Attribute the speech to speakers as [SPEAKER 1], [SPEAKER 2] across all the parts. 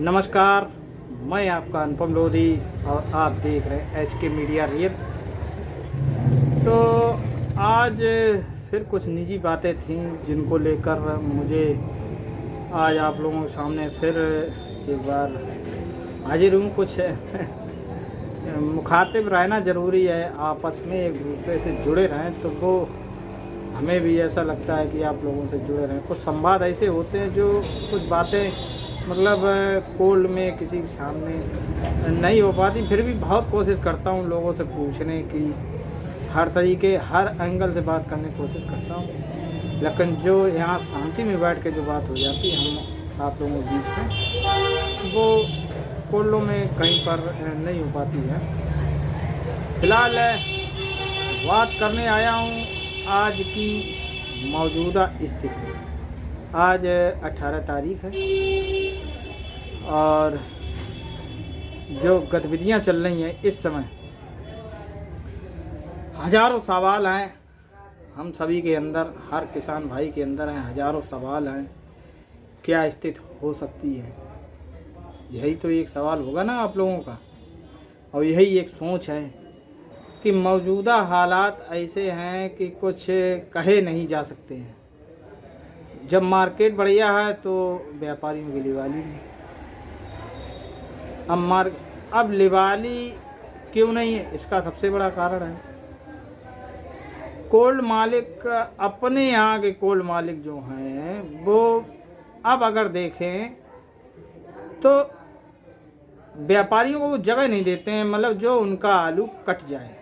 [SPEAKER 1] नमस्कार, मैं आपका अनुपम लोधी और आप देख रहे हैं एच के मीडिया रियल। तो आज फिर कुछ निजी बातें थीं जिनको लेकर मुझे आज आप लोगों के सामने फिर एक बार हाजिर हूँ। कुछ मुखातिब रहना ज़रूरी है, आपस में एक दूसरे से जुड़े रहें तो वो हमें भी ऐसा लगता है कि आप लोगों से जुड़े रहें। कुछ संवाद ऐसे होते हैं जो कुछ बातें मतलब कोल्ड में किसी के सामने नहीं हो पाती, फिर भी बहुत कोशिश करता हूँ लोगों से पूछने की, हर तरीके हर एंगल से बात करने की कोशिश करता हूँ। लेकिन जो यहाँ शांति में बैठ के जो बात हो जाती है हम आप लोगों के बीच में, वो कोल्डों में कहीं पर नहीं हो पाती है। फिलहाल बात करने आया हूँ आज की मौजूदा स्थिति। आज 18 तारीख है और जो गतिविधियां चल रही हैं इस समय, हजारों सवाल हैं हम सभी के अंदर, हर किसान भाई के अंदर हैं हजारों सवाल हैं। क्या स्थिति हो सकती है, यही तो एक सवाल होगा ना आप लोगों का, और यही एक सोच है कि मौजूदा हालात ऐसे हैं कि कुछ कहे नहीं जा सकते हैं। जब मार्केट बढ़िया है तो व्यापारियों की लिवाली नहीं। अब लिवाली क्यों नहीं है, इसका सबसे बड़ा कारण है कोल्ड मालिक, अपने यहाँ के कोल्ड मालिक जो हैं वो अब अगर देखें तो व्यापारियों को वो जगह नहीं देते हैं, मतलब जो उनका आलू कट जाए।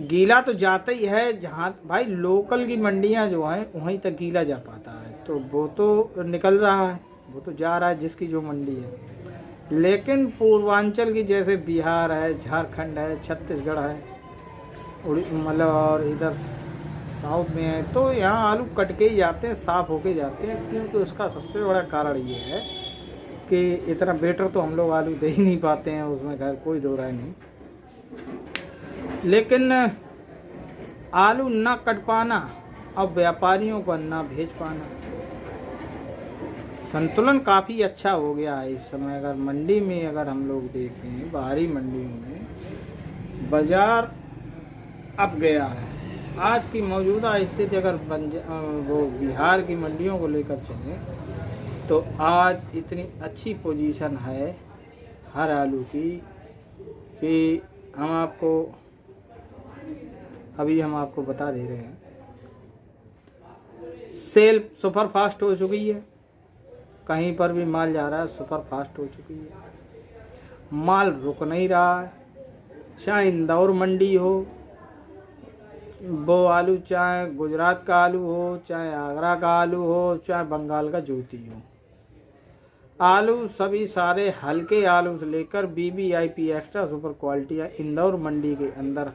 [SPEAKER 1] गीला तो जाता ही है, जहाँ भाई लोकल की मंडियाँ जो हैं वहीं तक गीला जा पाता है, तो वो तो निकल रहा है, वो तो जा रहा है जिसकी जो मंडी है। लेकिन पूर्वांचल की जैसे बिहार है, झारखंड है, छत्तीसगढ़ है, मतलब और इधर साउथ में है, तो यहाँ आलू कट के ही जाते हैं, साफ़ होके जाते हैं। क्योंकि उसका सबसे बड़ा कारण ये है कि इतना बेटर तो हम लोग आलू दे ही नहीं पाते हैं, उसमें खैर कोई दो राय नहीं। लेकिन आलू ना कट पाना और व्यापारियों को ना भेज पाना, संतुलन काफ़ी अच्छा हो गया है इस समय। अगर मंडी में अगर हम लोग देखें, बाहरी मंडियों में बाजार अब गया है। आज की मौजूदा स्थिति अगर वो बिहार की मंडियों को लेकर चलें तो आज इतनी अच्छी पोजीशन है हर आलू की कि हम आपको बता दे रहे हैं। सेल सुपर फास्ट हो चुकी है, कहीं पर भी माल जा रहा है सुपर फास्ट हो चुकी है, माल रुक नहीं रहा है। चाहे इंदौर मंडी हो वो आलू, चाहे गुजरात का आलू हो, चाहे आगरा का आलू हो, चाहे बंगाल का ज्योति हो, आलू सभी सारे हल्के आलू से लेकर BBIP एक्स्ट्रा सुपर क्वालिटी है इंदौर मंडी के अंदर।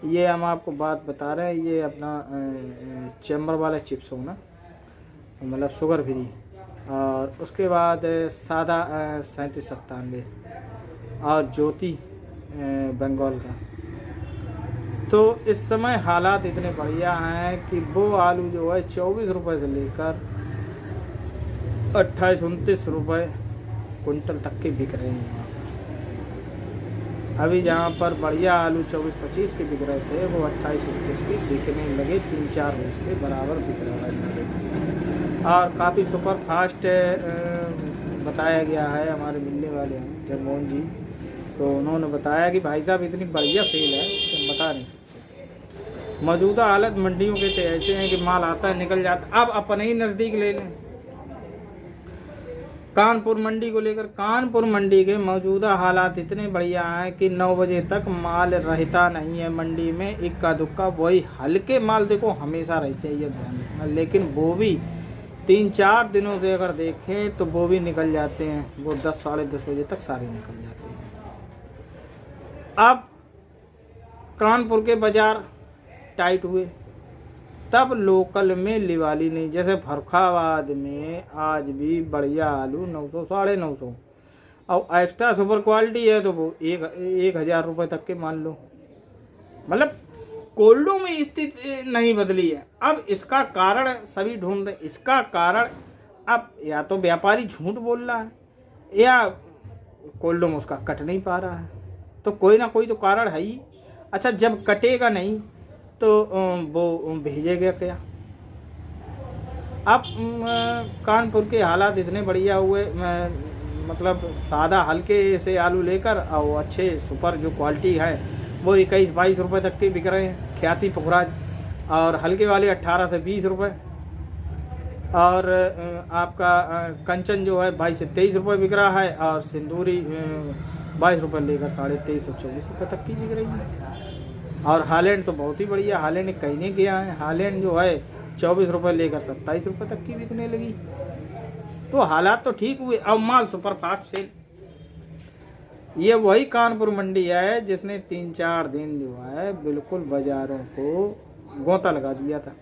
[SPEAKER 1] ये हम आपको बात बता रहे हैं, ये अपना चैम्बर वाला चिप्स होना, मतलब शुगर फ्री, और उसके बाद सादा 3797 और ज्योति बंगाल का। तो इस समय हालात इतने बढ़िया हैं कि वो आलू जो है 24 रुपये से लेकर 28-29 रुपये कुंटल तक के बिक रहे हैं। अभी जहाँ पर बढ़िया आलू 24-25 के बिक रहे थे वो 28-29 के बिकने लगे, 3-4 रोज से बराबर बिक रहा है। और काफ़ी सुपर फास्ट बताया गया है, हमारे मिलने वाले हैं जगमोहन जी, तो उन्होंने बताया कि भाई साहब इतनी बढ़िया सेल है कि हम बता नहीं सकते। मौजूदा हालत मंडियों के तो ऐसे हैं कि माल आता है निकल जाता। अब अपने ही नज़दीक ले लें कानपुर मंडी को लेकर, कानपुर मंडी के मौजूदा हालात इतने बढ़िया हैं कि 9 बजे तक माल रहता नहीं है मंडी में, इक्का दुक्का वही हल्के माल देखो हमेशा रहते हैं, ये ध्यान रखना। लेकिन वो भी 3-4 दिनों से अगर देखें तो वो भी निकल जाते हैं, वो 10 साढ़े 10 बजे तक सारे निकल जाते हैं। अब कानपुर के बाजार टाइट हुए, तब लोकल में लिवाली नहीं। जैसे फरुखाबाद में आज भी बढ़िया आलू 900 साढ़े 900 और एक्स्ट्रा सुपर क्वालिटी है तो वो 1000 रुपये तक के मान लो। मतलब कोल्डों में स्थिति नहीं बदली है। अब इसका कारण सभी ढूंढ रहे, इसका कारण अब या तो व्यापारी झूठ बोल रहा है या कोल्ड रूम उसका कट नहीं पा रहा है, तो कोई ना कोई तो कारण है ही। अच्छा, जब कटेगा नहीं तो वो भेजेगा क्या? अब कानपुर के हालात इतने बढ़िया हुए, मतलब सादा हल्के से आलू लेकर और वो अच्छे सुपर जो क्वालिटी है वो 21-22 रुपये तक के बिक रहे हैं, ख्याति पुखराज। और हल्के वाले 18 से 20 रुपये, और आपका कंचन जो है 22 से 23 रुपये बिक रहा है, और सिंदूरी 22 रुपये लेकर 23.5 से 24 रुपये तक की बिक रही है। और हालैंड तो बहुत ही बढ़िया, हालैंड कहीं नहीं गया है, हालैंड जो है 24 रुपये लेकर 27 रुपये तक की बिकने लगी। तो हालात तो ठीक हुए। अब माल सुपर फास्ट सेल, ये वही कानपुर मंडी है जिसने 3-4 दिन जो है बिल्कुल बाजारों को गोता लगा दिया था।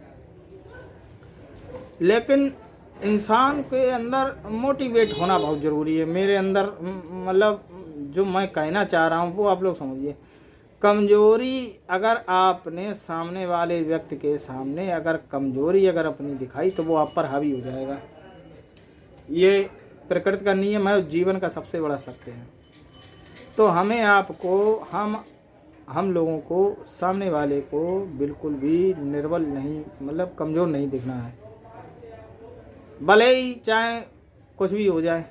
[SPEAKER 1] लेकिन इंसान के अंदर मोटिवेट होना बहुत ज़रूरी है। मेरे अंदर मतलब जो मैं कहना चाह रहा हूँ वो आप लोग समझिए। कमजोरी अगर आपने सामने वाले व्यक्ति के सामने अगर कमजोरी अगर अपनी दिखाई तो वो आप पर हावी हो जाएगा। ये प्रकृति का नियम है, जीवन का सबसे बड़ा सत्य है। तो हमें आपको हम लोगों को सामने वाले को बिल्कुल भी निर्बल नहीं, मतलब कमज़ोर नहीं दिखना है, भले ही चाहे कुछ भी हो जाए।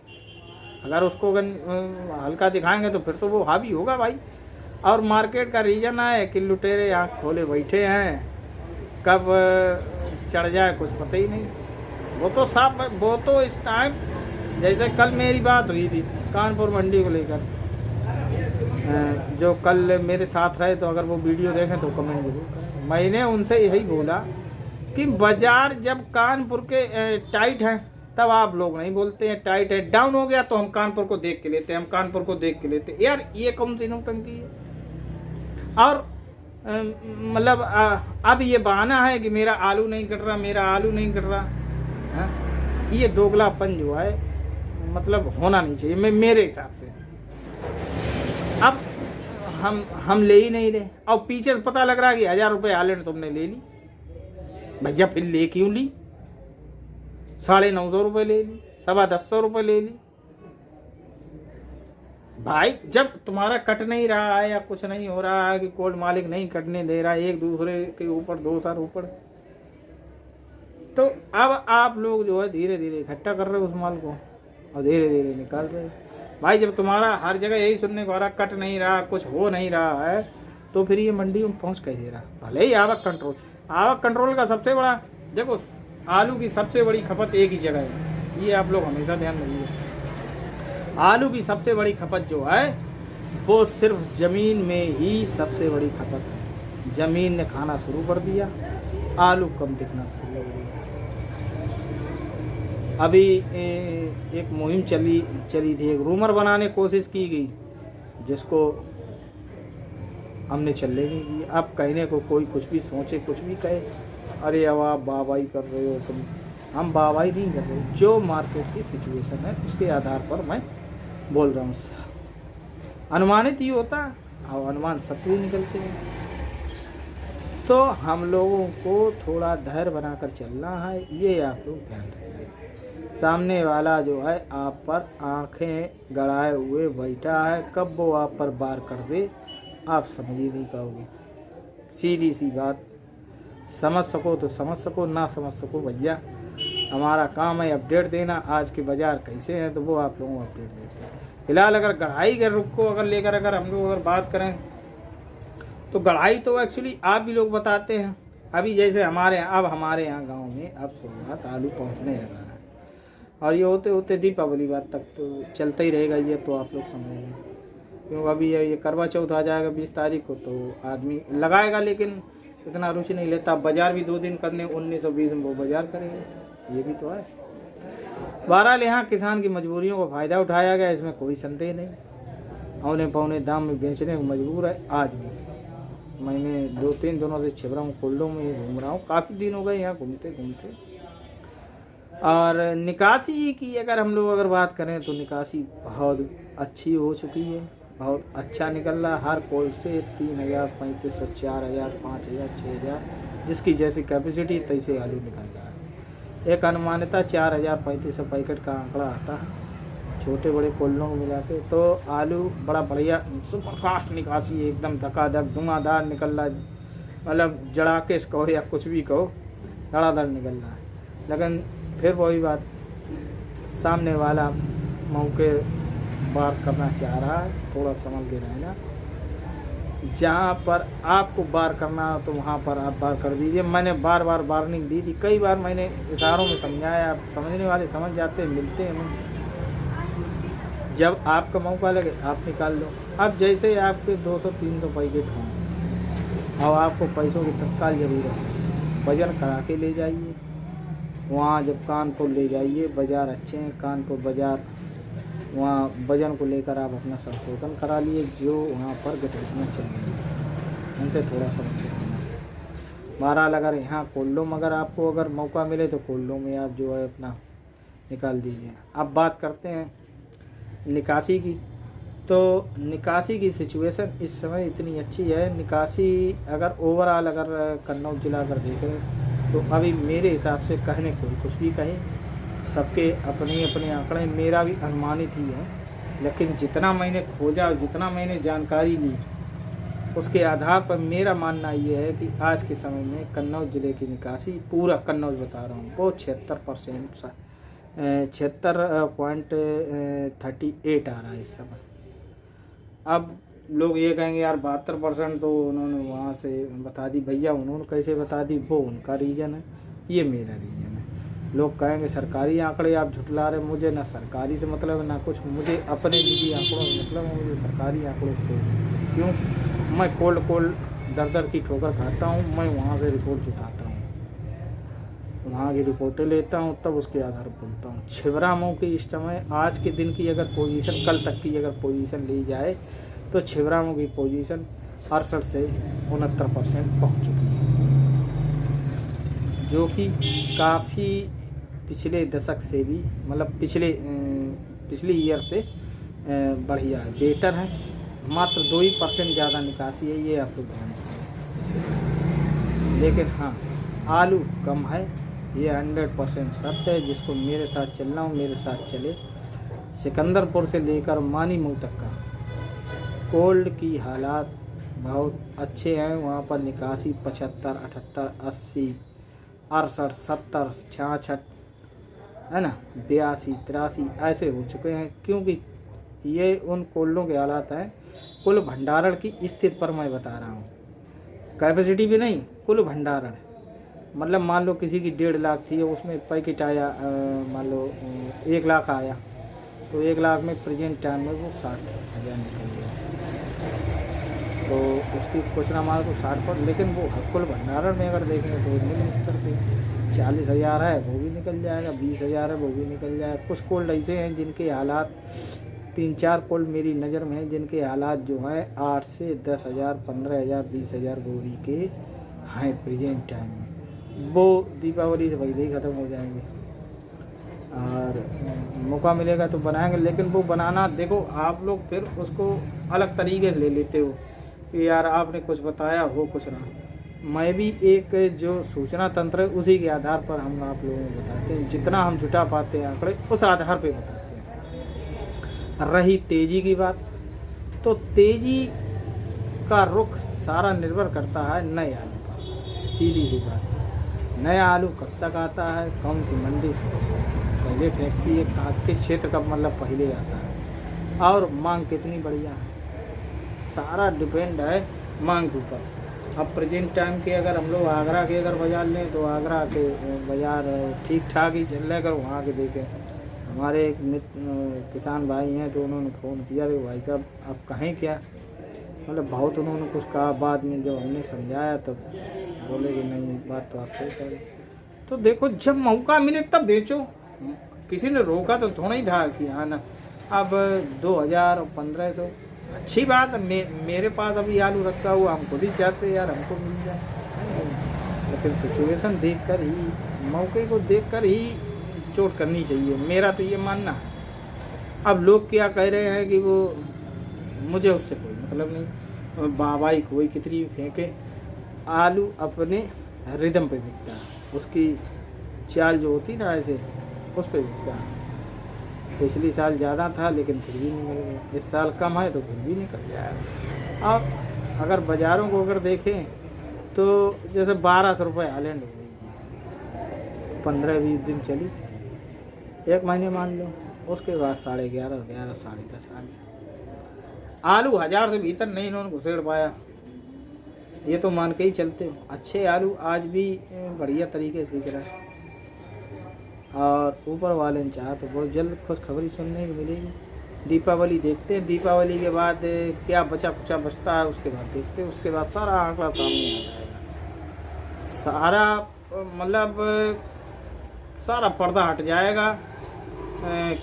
[SPEAKER 1] अगर उसको हल्का दिखाएंगे तो फिर तो वो हावी होगा भाई। और मार्केट का रीजन है कि लुटेरे आँख खोले बैठे हैं, कब चढ़ जाए कुछ पता ही नहीं। वो तो साफ, वो तो इस टाइम जैसे कल मेरी बात हुई थी कानपुर मंडी को लेकर, जो कल मेरे साथ रहे तो अगर वो वीडियो देखें तो कमेंट जरूर करें। मैंने उनसे यही बोला कि बाजार जब कानपुर के टाइट हैं तब आप लोग नहीं बोलते हैं टाइट है, डाउन हो गया तो हम कानपुर को देख के लेते हैं, हम कानपुर को देख के लेते हैं। यार ये कौन सी नौटंकी है? और मतलब अब ये बहाना है कि मेरा आलू नहीं कट रहा, मेरा आलू नहीं कट रहा है। ये दोगलापन जो है मतलब होना नहीं चाहिए मेरे हिसाब से। अब हम ले ही नहीं रहे, और पीछे से पता लग रहा है कि 1000 रुपये हालैंड तुमने ले ली। भैया फिर ले क्यों ली? 950 रुपये ले ली, 125 रुपये ले ली। भाई जब तुम्हारा कट नहीं रहा है या कुछ नहीं हो रहा है कि कोल्ड मालिक नहीं कटने दे रहा है एक दूसरे के ऊपर 2 साल ऊपर, तो अब आप लोग जो है धीरे धीरे इकट्ठा कर रहे हो उस माल को और धीरे धीरे निकाल रहे हो। भाई जब तुम्हारा हर जगह यही सुनने को आ रहा, कट नहीं रहा, कुछ हो नहीं रहा है, तो फिर ये मंडी में पहुंच कैसे रहा? भले ही आवक कंट्रोल का सबसे बड़ा, देखो आलू की सबसे बड़ी खपत एक ही जगह है, ये आप लोग हमेशा ध्यान रखिए। आलू की सबसे बड़ी खपत जो है वो सिर्फ ज़मीन में ही सबसे बड़ी खपत है। ज़मीन ने खाना शुरू कर दिया, आलू कम दिखना शुरू हो गया। अभी एक मुहिम चली थी, एक रूमर बनाने की कोशिश की गई जिसको हमने चलने नहीं दी। अब कहने को कोई कुछ भी सोचे, कुछ भी कहे, अरे अब आप वाहवाही कर रहे हो तुम। हम वाहवाही नहीं कर रहे, जो मार्केट की सिचुएशन है उसके आधार पर मैं बोल रहा हूँ। अनुमानित ही होता और अनुमान सत्य ही निकलते हैं। तो हम लोगों को थोड़ा धैर्य बनाकर चलना है, ये आप लोग ध्यान रखिए। सामने वाला जो है आप पर आंखें गड़ाए हुए बैठा है, कब वो आप पर वार कर दे आप समझ ही नहीं पाओगे। सीधी सी बात, समझ सको तो समझ सको, ना समझ सको भैया हमारा काम है अपडेट देना। आज के बाज़ार कैसे हैं तो वो आप लोगों को अपडेट देते हैं। फिलहाल अगर गढ़ाई के रुख को अगर लेकर अगर हम लोग अगर बात करें तो गढ़ाई तो एक्चुअली आप भी लोग बताते हैं। अभी जैसे हमारे यहाँ गांव में अब शुरुआत आलू पहुंचने लगा है, और ये होते होते दीपावली बाद तक तो चलता ही रहेगा। ये तो आप लोग समझेंगे, क्योंकि अभी ये करवा चौथ आ जाएगा 20 तारीख को, तो आदमी लगाएगा लेकिन इतना रुचि नहीं लेता। बाजार भी 2 दिन करने 19 और 20 में वो बाजार करेंगे, ये भी तो है। बहरहाल यहाँ किसान की मजबूरियों का फ़ायदा उठाया गया, इसमें कोई संदेह नहीं। औने पौने दाम में बेचने को मजबूर है। आज भी मैंने 2-3 दिनों से छिबरा हूँ, कोल्डों में घूम रहा हूँ, काफ़ी दिन हो गए यहाँ घूमते घूमते। और निकासी की अगर हम लोग अगर बात करें तो निकासी बहुत अच्छी हो चुकी है, बहुत अच्छा निकल रहा है। हर कोल्ड से 3000, 3500, 4000, 5000, 6000 जिसकी जैसी कैपेसिटी तैसे आलू निकल रहा है। एक अनुमानिता 4,000-3,500 पैकेट का आंकड़ा आता है छोटे बड़े कोल्डों को मिला के। तो आलू बड़ा बढ़िया सुपर फास्ट निकासी है, एकदम धकाधक धुआंधार निकल रहा है, मतलब जड़ा के कहो या कुछ भी कहो, धड़ाधड़ निकल रहा है। लेकिन फिर वही बात, सामने वाला मौके बार करना चाह रहा है, थोड़ा संभल के रहना। जहाँ पर आपको बार करना हो तो वहाँ पर आप बार कर दीजिए। मैंने बार बार वार्निंग दी थी, कई बार मैंने इशारों में समझाया, आप समझने वाले समझ जाते हैं, मिलते हैं। जब आपका मौका लगे आप निकाल लो। अब जैसे आपके 200-300 पैकेट हों और आपको पैसों की तत्काल ज़रूरत है, वजन करा के ले जाइए। वहाँ जब कानपुर ले जाइए, बाज़ार अच्छे हैं कानपुर बाज़ार, वहाँ वजन को लेकर आप अपना संशोधन करा लिए। जो वहाँ पर गतिविधियाँ चल रही हैं उनसे थोड़ा सा बहरहाल अगर यहाँ कोल्डों में अगर मौका मिले तो कोल्डों में आप जो है अपना निकाल दीजिए। अब बात करते हैं निकासी की। तो निकासी की सिचुएशन इस समय इतनी अच्छी है, निकासी अगर ओवरऑल अगर कन्नौज जिला अगर देखें तो अभी मेरे हिसाब से कहने को कुछ भी कहें, सबके अपने अपने आंकड़े, मेरा भी अनुमानित ही है, लेकिन जितना मैंने खोजा, जितना मैंने जानकारी ली, उसके आधार पर मेरा मानना ये है कि आज के समय में कन्नौज ज़िले की निकासी, पूरा कन्नौज बता रहा हूँ, वो 76% 76.38 आ रहा है इस समय। अब लोग ये कहेंगे यार 72% तो उन्होंने वहाँ से बता दी। भैया उन्होंने कैसे बता दी, वो उनका रीजन है, ये मेरा रीजन है। लोग कहेंगे सरकारी आंकड़े आप झुटला रहे, मुझे ना सरकारी से मतलब है ना कुछ, मुझे अपने निजी आंकड़ों से मतलब है। मुझे सरकारी आंकड़ों से क्यों, मैं कोल्ड दर की ठोकर खाता हूँ, मैं वहाँ से रिपोर्ट जुटाता हूँ, वहाँ की रिपोर्टें लेता हूँ, तब उसके आधार पर बोलता हूँ। छिबरामऊ की इस समय आज के दिन की अगर पोजीशन, कल तक की अगर पोजीशन ली जाए तो छिबरामऊ की पोजीशन 68 से 69% पहुँच चुकी है, जो कि काफ़ी पिछले दशक से भी मतलब पिछले ईयर से बढ़िया है, बेटर है। मात्र 2% ज़्यादा निकासी है, ये आप लोग ध्यान रखें। लेकिन हाँ, आलू कम है, ये 100% सत्य है। जिसको मेरे साथ चलना हो मेरे साथ चले। सिकंदरपुर से लेकर मानीमऊ तक का कोल्ड की हालात बहुत अच्छे हैं। वहाँ पर निकासी 75, 78, 80, 68, 70, 66 है ना, 82, 83 ऐसे हो चुके हैं, क्योंकि ये उन कोल्डों के हालात हैं। कुल भंडारण की स्थिति पर मैं बता रहा हूँ, कैपेसिटी भी नहीं, कुल भंडारण। मतलब मान लो किसी की 1.5 लाख थी, उसमें पैकेट आया, मान लो 1 लाख आया, तो 1 लाख में प्रेजेंट टाइम में वो 60,000 निकल गया। तो उसकी कुछ ना मान तो 60 पर, लेकिन वो कुल भंडारण में अगर देखेंगे तो निम्न स्तर पे 40,000 है वो भी निकल जाएगा, 20,000 है वो भी निकल जाएगा। कुछ कोल्ड ऐसे हैं जिनके हालात, 3-4 कोल्ड मेरी नज़र में हैं जिनके हालात जो हैं 8 से 10,000, 15,000, 20,000 बोरी के हैं प्रेजेंट टाइम में। वो दीपावली से पहले ही ख़त्म हो जाएंगे और मौका मिलेगा तो बनाएंगे। लेकिन वो बनाना देखो, आप लोग फिर उसको अलग तरीके से ले लेते हो कि यार आपने कुछ बताया हो कुछ ना। मैं भी एक जो सूचना तंत्र है उसी के आधार पर हम आप लोगों को बताते हैं, जितना हम जुटा पाते हैं आंकड़े उस आधार पे बताते हैं। रही तेज़ी की बात, तो तेज़ी का रुख सारा निर्भर करता है नए आलू पर। सीधी सी बात, नया आलू कब तक आता है, कौन सी मंडी से पहले फैक्ट्री एक किस क्षेत्र का मतलब पहले आता है, और मांग कितनी बढ़िया है, सारा डिपेंड है मांग के ऊपर। अब प्रेजेंट टाइम के अगर हम लोग आगरा के अगर बाज़ार लें तो आगरा के बाज़ार ठीक ठाक ही चल रहे। अगर वहाँ के देखें, हमारे एक किसान भाई हैं तो उन्होंने फ़ोन किया तो भाई साहब आप कहें क्या, मतलब बहुत उन्होंने कुछ कहा। बाद में जब हमने समझाया तब बोले कि नहीं बात तो आप सही करें। तो देखो, जब मौका मिले तब बेचो, किसी ने रोका तो थोड़ा ही था कि हाँ ना। अब 2,000 और 1,500 अच्छी बात है। मेरे पास अभी आलू रखा हुआ, हम खुद ही चाहते यार हमको मिल जाए, लेकिन सिचुएशन देखकर ही, मौके को देखकर ही चोट करनी चाहिए, मेरा तो ये मानना है। अब लोग क्या कह रहे हैं कि वो, मुझे उससे कोई मतलब नहीं, बाबाई कोई कितनी फेंके, आलू अपने रिदम पे बिकता है, उसकी चाल जो होती ना ऐसे, उस पर बिकता है। पिछली साल ज़्यादा था लेकिन फिर भी निकल गया, इस साल कम है तो फिर भी निकल जाएगा। अब अगर बाज़ारों को अगर देखें तो जैसे 1200 रुपये हालैंड हो गई, 15-20 दिन चली, 1 महीने मान लो, उसके बाद 11.5, 11, 10.5 आ गया। आलू 1000 से भीतर नहीं इन्होंने घुसेड़ पाया, ये तो मान के ही चलते हो। अच्छे आलू आज भी बढ़िया तरीके से बिक रहा है, और ऊपर वाले ने चाहा तो बहुत जल्द खुशखबरी सुनने को मिलेगी। दीपावली देखते हैं, दीपावली के बाद क्या बचा कुचा बचता है उसके बाद देखते हैं, उसके बाद सारा आंकड़ा सामने आ जाएगा, सारा मतलब सारा पर्दा हट जाएगा,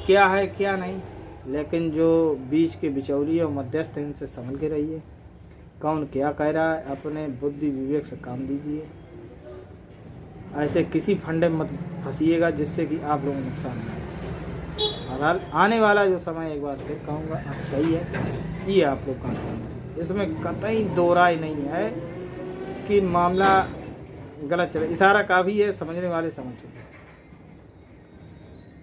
[SPEAKER 1] क्या है क्या नहीं। लेकिन जो बीच के बिचौलिए और मध्यस्थ हैं, इनसे संभल के रहिए। कौन क्या कह रहा है, अपने बुद्धि विवेक से काम दीजिए, ऐसे किसी फंडे में मत फंसिएगा जिससे कि आप लोगों को नुकसान हो। बहरहाल आने वाला जो समय, एक बार फिर कहूँगा, अच्छा ही है, ये आप लोग का, इसमें कतई दो राय नहीं है कि मामला गलत चले। इशारा काफ़ी है, समझने वाले समझ चुके।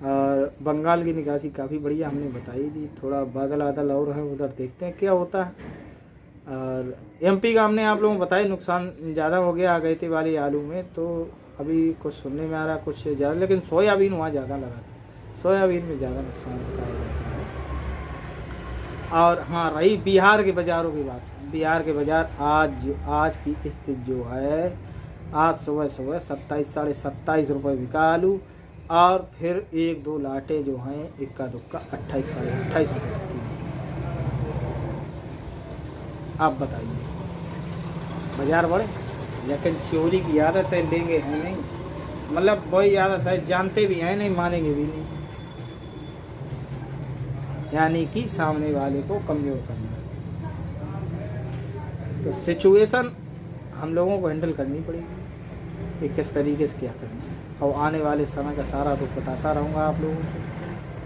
[SPEAKER 1] और बंगाल की निकासी काफ़ी बढ़िया हमने बताई थी, थोड़ा बादल आदल और है, उधर देखते हैं क्या होता है। और एमपी का हमने आप लोगों को बताया नुकसान ज़्यादा हो गया अगैती वाली आलू में, तो अभी कुछ सुनने में आ रहा कुछ ज़्यादा, लेकिन सोयाबीन वहाँ ज़्यादा लगा था, सोयाबीन में ज़्यादा नुकसान बताया जाता है। और हाँ, रही बिहार के बाज़ारों की बात, बिहार के बाज़ार आज की स्थिति जो है, आज सुबह 27, 27.5 रुपये बिका आलू, और फिर 1-2 लाटे जो हैं इक्का दुक्का 28, 28.5 रुपये की। आप बताइए, बाज़ार बढ़े, लेकिन चोरी की आदत है, लेंगे हैं नहीं, मतलब वही आदत है, जानते भी हैं नहीं, मानेंगे भी नहीं, यानी कि सामने वाले को कमज़ोर करना। तो सिचुएशन हम लोगों को हैंडल करनी पड़ेगी कि किस तरीके से क्या करना है, और आने वाले समय का सारा रुख बताता रहूँगा आप लोगों को।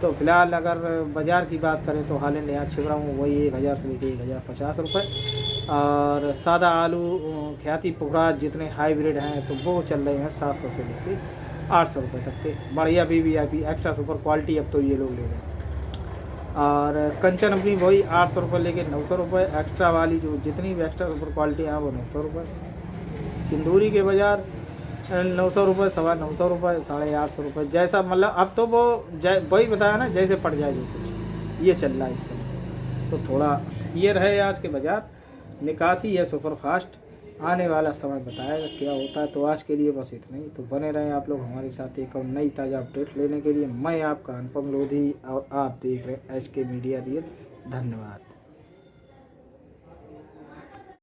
[SPEAKER 1] तो फिलहाल अगर बाज़ार की बात करें तो हाल यहाँ छिपड़ा हूँ वही 1000 से लेकर 1050 रुपये, और सादा आलू ख्याति पुखराज जितने हाइब्रिड हैं तो वो चल रहे हैं 700 से लेकर 800 रुपये तक के। बढ़िया VVIP एक्स्ट्रा सुपर क्वालिटी अब तो ये लोग ले रहे हैं। और कंचन अपनी वही 800 रुपये लेके 900 रुपये, एक्स्ट्रा वाली जो जितनी भी एक्स्ट्रा सुपर क्वालिटी है वो 900 रुपये। सिंदूरी के बाज़ार 900 रुपये, 925 रुपये, 850 रुपये, जैसा मतलब अब तो वो वही बताया ना, जैसे पड़ जाए जो कुछ ये चल रहा है इस समय। तो थोड़ा ये रहे आज के बाज़ार, निकासी है सुपर फास्ट, आने वाला समय बताएगा क्या होता है। तो आज के लिए बस इतना ही। तो बने रहें आप लोग हमारे साथ एक और नई ताज़ा अपडेट लेने के लिए। मैं आपका अनुपम लोधी और आप देख रहे हैं SK मीडिया रियल। धन्यवाद।